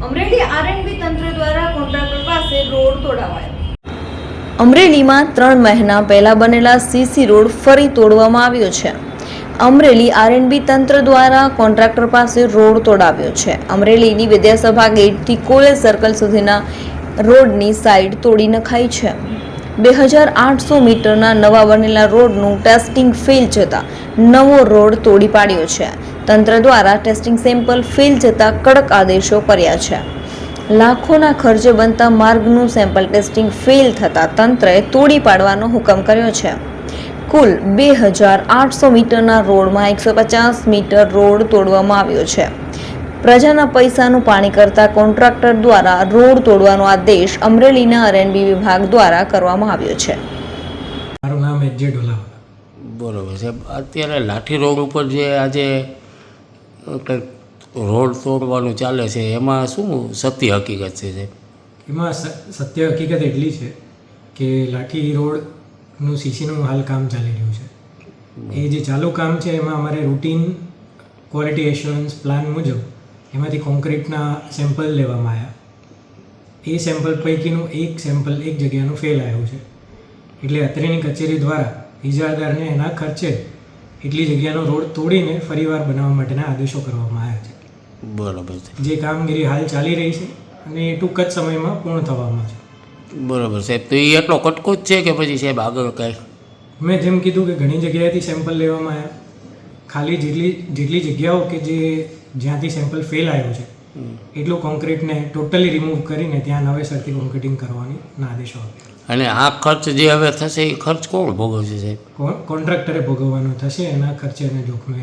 Amreli RNB તંત્ર દ્વારા contractor પાસે રોડ તોડાવાયો. અમરેલીમાં 3 મહિના પહેલા બનેલા સીસી રોડ ફરી તોડવામાં આવ્યો છે. અમરેલી આરએનબી તંત્ર દ્વારા કોન્ટ્રાક્ટર પાસે રોડ તોડાવ્યો છે. અમરેલીની વિદ્યાસભા ગેટથી કોલેજ સર્કલ સુધીના રોડની સાઈડ તોડી નખાઈ છે. 2800 મીટરના નવા બનેલા રોડનું ટેસ્ટિંગ ફેલ જતા નવો રોડ તોડી પાડ્યો છે. તંત્ર દ્વારા ટેસ્ટિંગ સેમ્પલ ફેલ જતા કડક આદેશો કર્યા છે. લાખોના ખર્ચે બનતા માર્ગનું સેમ્પલ ટેસ્ટિંગ ફેલ થતા તંત્રએ તોડી પાડવાનો હુકમ કર્યો છે. કુલ 2800 મીટરના રોડમાં 150 મીટર રોડ તોડવામાં આવ્યો છે. પ્રજાના પૈસાનું પાણી કરતા કોન્ટ્રાક્ટર દ્વારા રોડ તોડવાનો આદેશ અમરેલીના આરએનબી વિભાગ દ્વારા કરવામાં આવ્યો છે. મારું નામ એચ જે ઢોલાવાલા. બરાબર સાહેબ, અત્યારે લાઠી રોડ ઉપર જે આજે કંઈક રોડ તોડવાનું ચાલે છે એમાં શું સત્ય હકીકત છે સાહેબ? એમાં સત્ય હકીકત એટલી છે કે લાઠી રોડનું સીસીનું હાલ કામ ચાલી રહ્યું છે. એ જે ચાલુ કામ છે એમાં અમારે રૂટીન ક્વોલિટી એશ્યોરન્સ પ્લાન મુજબ એમાંથી કોન્ક્રીટના સેમ્પલ લેવામાં આવ્યા. એ સેમ્પલ પૈકીનું એક સેમ્પલ એક જગ્યાનું ફેલ આવ્યું છે. એટલે અત્રેની કચેરી દ્વારા ઇજારદારને એના ખર્ચે એટલી જગ્યાનો રોડ તોડીને ફરીવાર બનાવવા માટેના આદેશો કરવામાં આવ્યા છે. બરાબર છે. જે કામગીરી હાલ ચાલી રહી છે અને એ ટૂંક જ સમયમાં પૂર્ણ થવામાં છે. બરાબર સાહેબ, તો એ એટલો કટકો જ છે કે પછી સાહેબ આગળ કાંઈ? મેં જેમ કીધું કે ઘણી જગ્યાએથી સેમ્પલ લેવામાં આવ્યા. ખાલી જેટલી જગ્યાઓ કે જ્યાંથી સેમ્પલ ફેલ આવ્યું છે એટલું કોન્ક્રીટને ટોટલી રિમૂવ કરીને ત્યાં નવેસરથી કોન્ક્રીટિંગ કરવાની આદેશો આપ્યા. અને આ ખર્ચ જે હવે થશે એ ખર્ચ કોણ ભોગવશે સાહેબ? કોન્ટ્રાક્ટરે ભોગવવાનો થશે. એના ખર્ચે અને જોખમે